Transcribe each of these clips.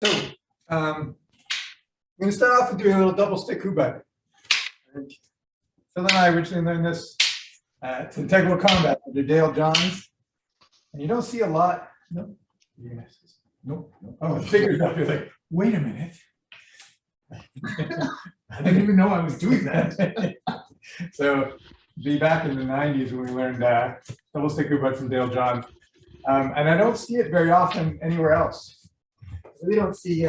So I'm going to start off with doing a little double stick Hubud. Phil and I originally learned this at Integral Combat under Dale Johns. And you don't see a lot. Nope. Nope. Oh, it figures out. You're like, wait a minute. I didn't even know I was doing that. So be back in the 90s when we learned double stick Hubud from Dale Johns. And I don't see it very often anywhere else. We don't see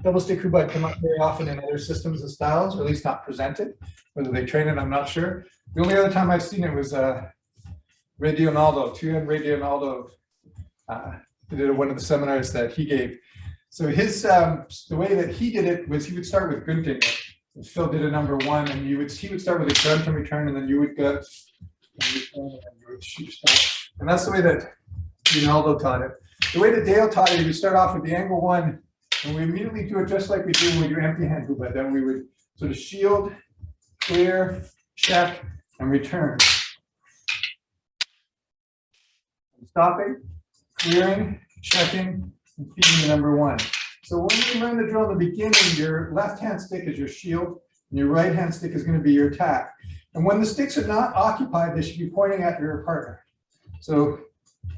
double stick Hubud come up very often in other systems and styles, or at least not presented. Whether they train it, I'm not sure. The only other time I've seen it was Ray Dionaldo, two-hand Ray Dionaldo did one of the seminars that he gave. So his the way that he did it was he would start with grunting. Phil did a number one, and he would start with a grunt and return, and then you would go and return, and you would shoot stop. And that's the way that Dionaldo taught it. The way that Dale taught it, he would start off with the angle one, and we immediately do it just like we do when we do empty hand Hubud. Then we would sort of shield, clear, check, and return. Stopping, clearing, checking, and feeding the number one. So when you learn the drill in the beginning, your left hand stick is your shield, and your right hand stick is going to be your attack. And when the sticks are not occupied, they should be pointing at your partner. So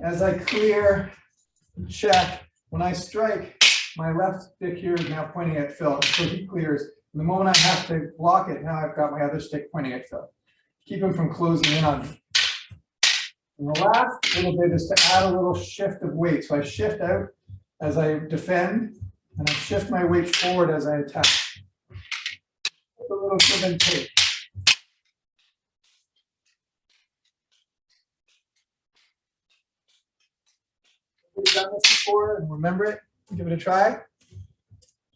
as I clear, check, when I strike, my left stick here is now pointing at Phil. So he clears. And the moment I have to block it, now I've got my other stick pointing at Phil. Keep him from closing in on me. And the last little bit is to add a little shift of weight. So I shift out as I defend, and I shift my weight forward as I attack. A little give and take. We've done this before and remember it. Give it a try.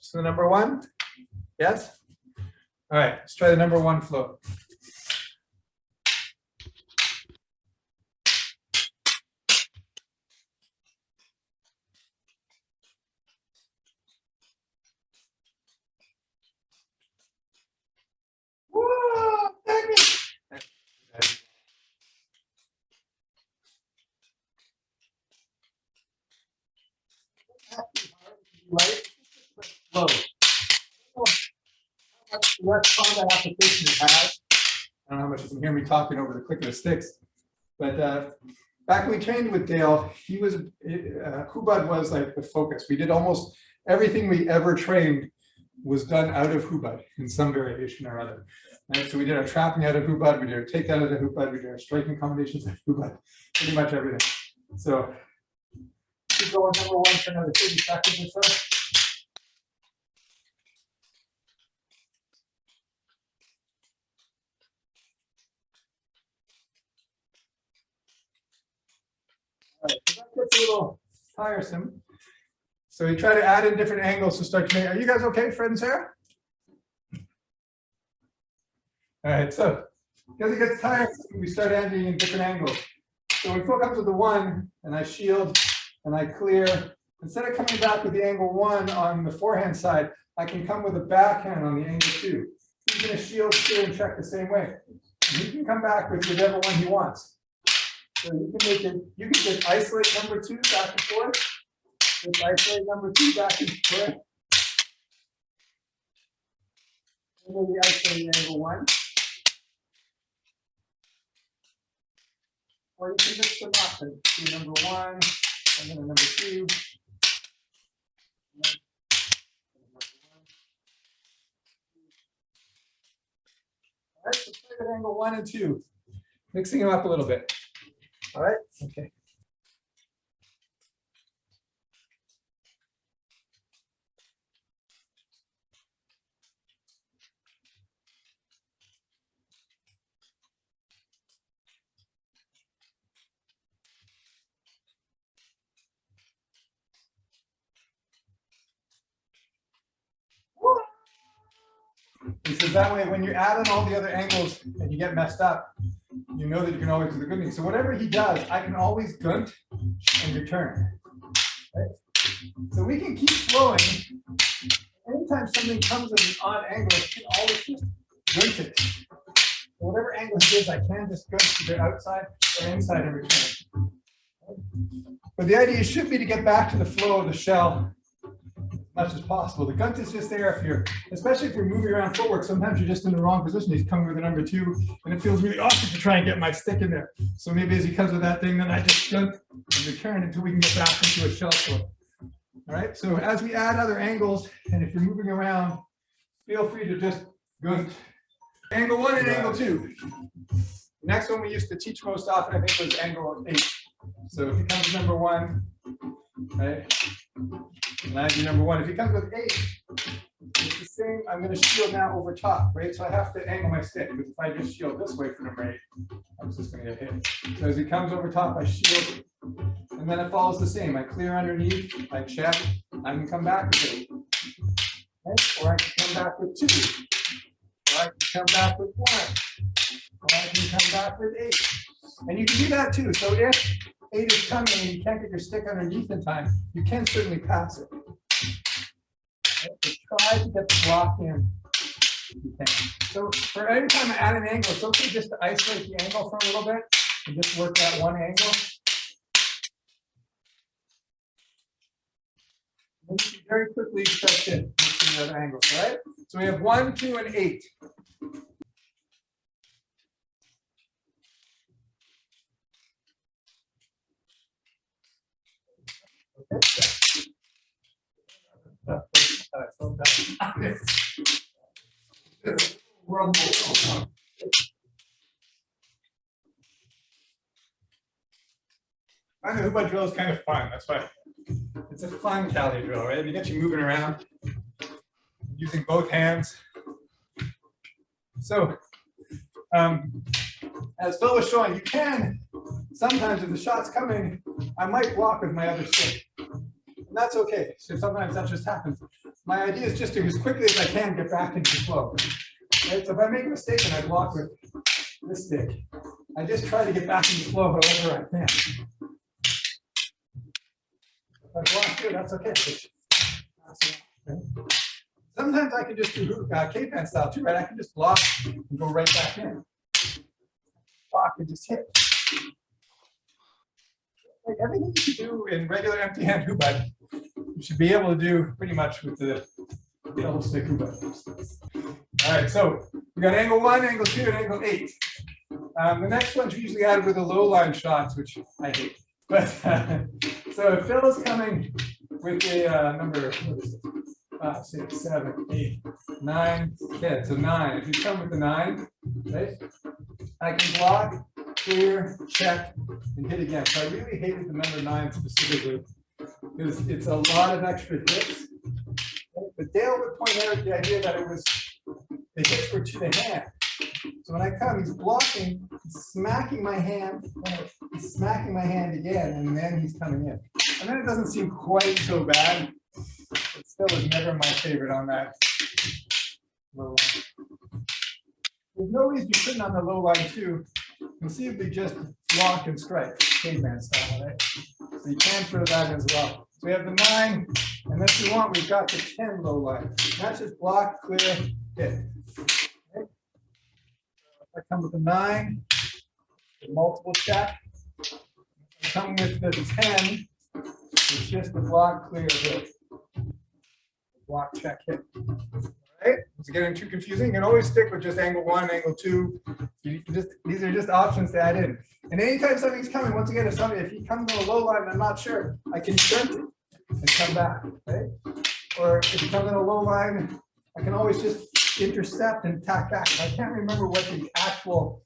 So the number one. Yes? All right, let's try the number one float. Whoa, dang it. Right? Slow. What combat application it has. I don't know how much you can hear me talking over the click of the sticks. But back when we trained with Dale, he was Hubud was like the focus. We did almost everything we ever trained was done out of Hubud in some variation or other. Right? So we did our trapping out of Hubud, we did our takedown out of Hubud, we did our striking combinations out of Hubud, pretty much everything. So keep going number one for another 30 seconds or so. All right, so that gets a little tiresome. So we try to add in different angles to start to make. Are you guys okay, Fred and Sarah? All right, so because it gets tiresome, we start adding in different angles. So when Phil comes with the one, and I shield, and I clear, instead of coming back with the angle one on the forehand side, I can come with a backhand on the angle two. He's going to shield, clear, and check the same way. And he can come back with whichever one he wants. So you can make it, you can just isolate number two back and forth. Just isolate number two back and forth. And maybe isolate angle one. Or you can mix them up and do number one, and then a number two. All right, so play with angle one and two, mixing them up a little bit. All right, okay. He says that way, when you add in all the other angles and you get messed up, you know that you can always do the good thing. So whatever he does, I can always gunt and return. Right? So we can keep flowing. Anytime something comes in an odd angle, I can always just gunt it. So whatever angle he gives, I can just gunt to the outside or inside and return. But the idea should be to get back to the flow of the shell much as possible. The gunt is just there if you're, especially if you're moving around footwork, sometimes you're just in the wrong position. He's coming with a number 2, and it feels really awkward to try and get my stick in there. So maybe as he comes with that thing, then I just gunt and return until we can get back into a shell flow. All right, so as we add other angles, and if you're moving around, feel free to just gunt. Angle 1 and angle 2. The next one we used to teach most often, I think, was angle 8. So if he comes with number 1, right? And I do number 1. If he comes with 8, it's the same. I'm going to shield now over top, right? So I have to angle my stick, because if I just shield this way for number 8, I'm just going to get hit. So as he comes over top, I shield, and then it follows the same. I clear underneath, I check, I can come back with 8. Okay? Or I can come back with 2. Or I can come back with 1. Or I can come back with 8. And you can do that too. So if 8 is coming and you can't get your stick underneath in time, you can certainly pass it. Okay? So try to get the block in if you can. So for every time I add an angle, it's okay just to isolate the angle for a little bit and just work that one angle. And you can very quickly start to mix the other angles, right? So we have 1, 2, and 8. I know Hubud drill is kind of fun. That's why it's a fun Cali drill, right? It gets you moving around using both hands. So, as Phil was showing, you can sometimes, if the shot's coming, I might block with my other stick. And that's okay. So sometimes that just happens. My idea is just to, as quickly as I can, get back into the flow. Right? So if I make a mistake and I block with this stick, I just try to get back into the flow however I can. If I block here, that's okay. Sometimes I can just do K-pan style too, right? I can just block and go right back in. Block and just hit. Like everything you can do in regular empty hand Hubud, you should be able to do pretty much with the double stick Hubud. All right, so we got angle 1, angle 2, and angle 8. The next one's usually added with the low line shots, which I hate. But so if Phil is coming with a number, what is it? 5, 6, 7, 8, 9, 10. So 9. If you come with the 9, right? I can block, clear, check, and hit again. So I really hated the number 9 specifically because it's a lot of extra hits. But Dale would point out the idea that it was the hits were to the hand. So when I come, he's blocking, he's smacking my hand, he's smacking my hand again, and then he's coming in. And then it doesn't seem quite so bad. It still is never my favorite on that low line. There's no reason you couldn't on the low line too. Conceivably just block and strike, caveman style, right? So you can throw that as well. So we have the 9, and then if you want, we've got the 10 low line. That's just block, clear, hit. Okay. I come with the 9, the multiple check. I come with the 10, it's just the block, clear, hit. Block, check, hit. All right? Is it getting too confusing? You can always stick with just angle 1, angle 2. These are just options to add in. And anytime something's coming, once again, if he comes on a low line and I'm not sure, I can shunt it and come back. Okay? Or if he comes on a low line, I can always just intercept and tack back. If I can't remember what the actual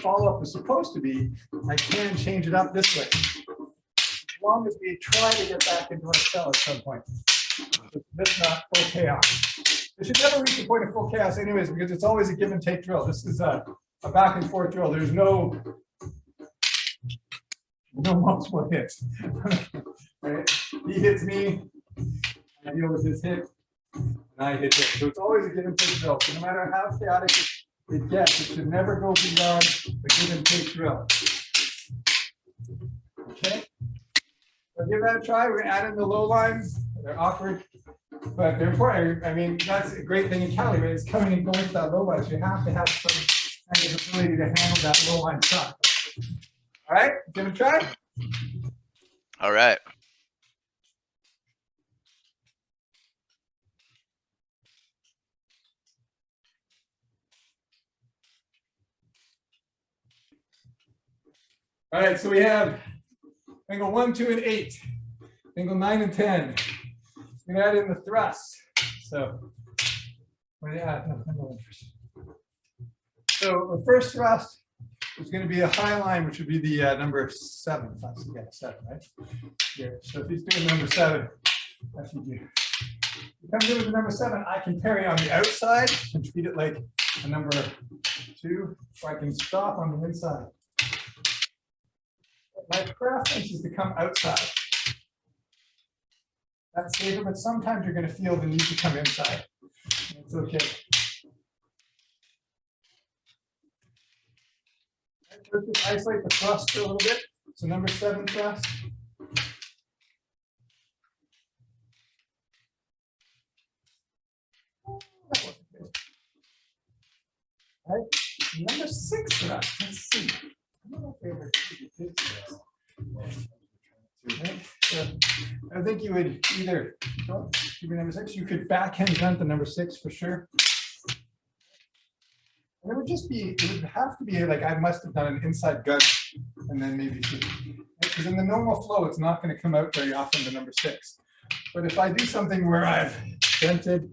follow-up is supposed to be, I can change it up this way. As long as we try to get back into our cell at some point. This is not full chaos. It should never reach the point of full chaos anyways, because it's always a give and take drill. This is a back and forth drill. There's no multiple hits. Right? He hits me, I deal with his hit, and I hit him. So it's always a give and take drill. So no matter how chaotic it gets, it should never go beyond the give and take drill. Okay? So give that a try. We're going to add in the low lines. They're awkward, but they're important. I mean, that's a great thing in Cali, right? It's coming and going to that low line. So you have to have some kind of ability to handle that low line shot. All right, give it a try. All right. All right, so we have angle 1, 2, and 8, angle 9 and 10. We add in the thrust. So, so the first thrust is going to be a high line, which would be the number 7. Yeah, 7, right? Here. So if he's doing number 7, that's what you do. If I'm doing the number 7, I can parry on the outside and treat it like a number 2, or I can stop on the inside. My preference is to come outside. That's safer, but sometimes you're going to feel the need to come inside. It's okay. Let's just isolate the thrust a little bit. So number 7 thrust. Right. Number 6 thrust. Let's see. I don't know if we ever did this. Right. So I think you would either give me number 6. You could backhand grunt the number 6 for sure. And it would just be, it would have to be like I must have done an inside gut and then maybe 2. Because in the normal flow, it's not going to come out very often to number 6. But if I do something where I've grunted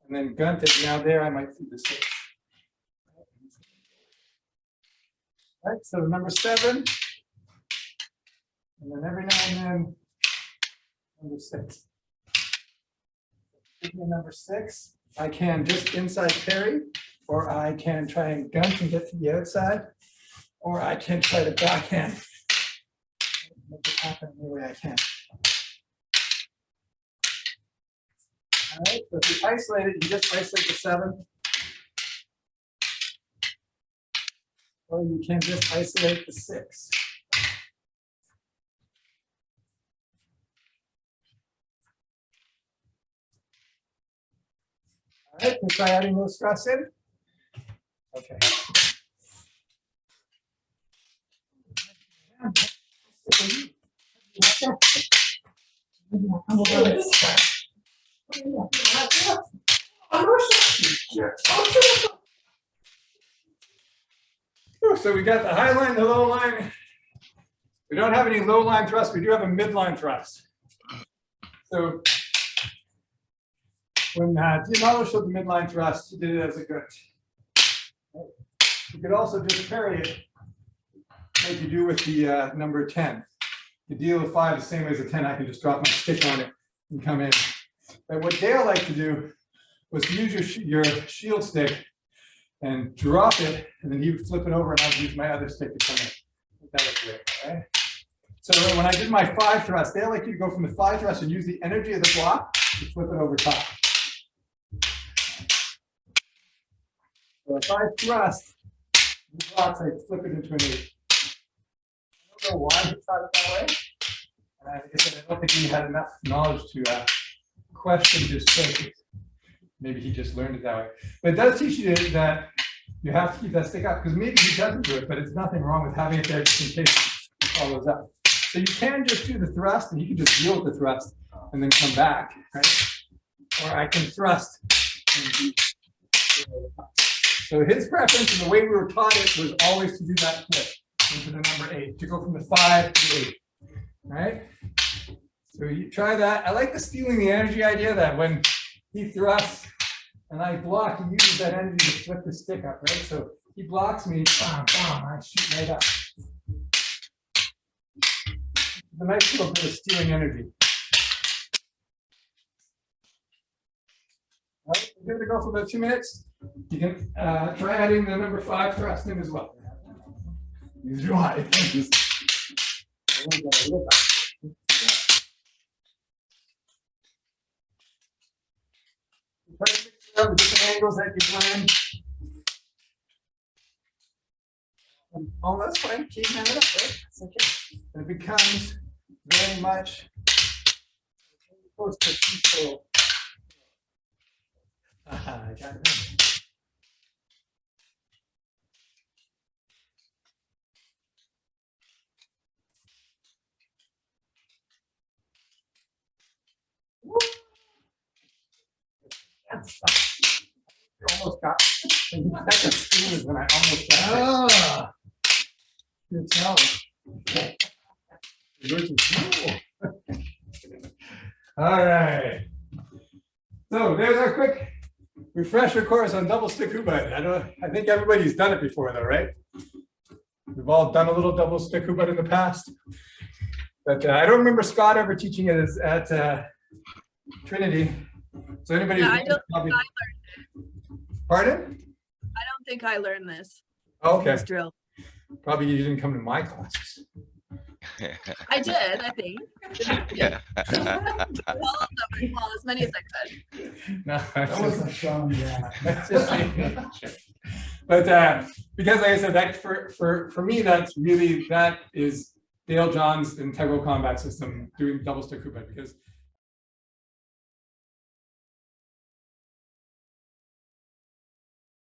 and then gunted, now there I might see the 6. Right, so number 7. And then every now and then, number 6. Number 6, I can just inside parry, or I can try and gunt and get to the outside, or I can try to backhand. Make it happen any way I can. All right, so if you isolate it, you just isolate the 7. Or you can just isolate the 6. All right, let's try adding those thrusts in. Okay. So we got the high line, the low line. We don't have any low line thrust. We do have a midline thrust. So when Diamalo showed the midline thrust, he did it as a gut. You could also just parry it like you do with the number 10. The deal with 5 the same way as a 10. I can just drop my stick on it and come in. But what Dale liked to do was to use your shield stick and drop it, and then he would flip it over, and I would use my other stick to come in. That was great, right? So when I did my 5 thrust, Dale liked you to go from the 5 thrust and use the energy of the block to flip it over top. So if I thrust, the blocks, I flip it into an 8. I don't know why he thought it that way. And I don't think he had enough knowledge to question his choices. Maybe he just learned it that way. But it does teach you that you have to keep that stick up, because maybe he doesn't do it, but it's nothing wrong with having it there just in case he follows up. So you can just do the thrust, and you can just deal with the thrust and then come back, right? Or I can thrust and do. So his preference and the way we were taught it was always to do that flip into the number 8, to go from the 5 to the 8. All right? So you try that. I like the stealing the energy idea, that when he thrusts and I block, he uses that energy to flip the stick up, right? So he blocks me, bam, bam, I shoot right up. It's a nice little bit of stealing energy. All right, we're going to go for about 2 minutes. You can try adding the number 5 thrust in as well. Use your eye. Try to mix around the different angles that you plan. Oh, that's fine. Keep hand it up, right? That's okay. And it becomes very much close to peaceful. I got it. You almost got it. The second steam is when I almost got it. Good challenge. All right. So there's our quick refresher course on double stick Hubud. I think everybody's done it before though, right? We've all done a little double stick Hubud in the past. But I don't remember Scott ever teaching it at Trinity. So anybody? Yeah, I don't think I learned it. Pardon? I don't think I learned this. Oh, okay. This drill. Probably you didn't come to my classes. I did, I think. Yeah. All of them, well, as many as I could. No, That wasn't shown, yeah. But because like I said, that for me, that's really, that is Dale John's integral combat system doing double stick Hubud, because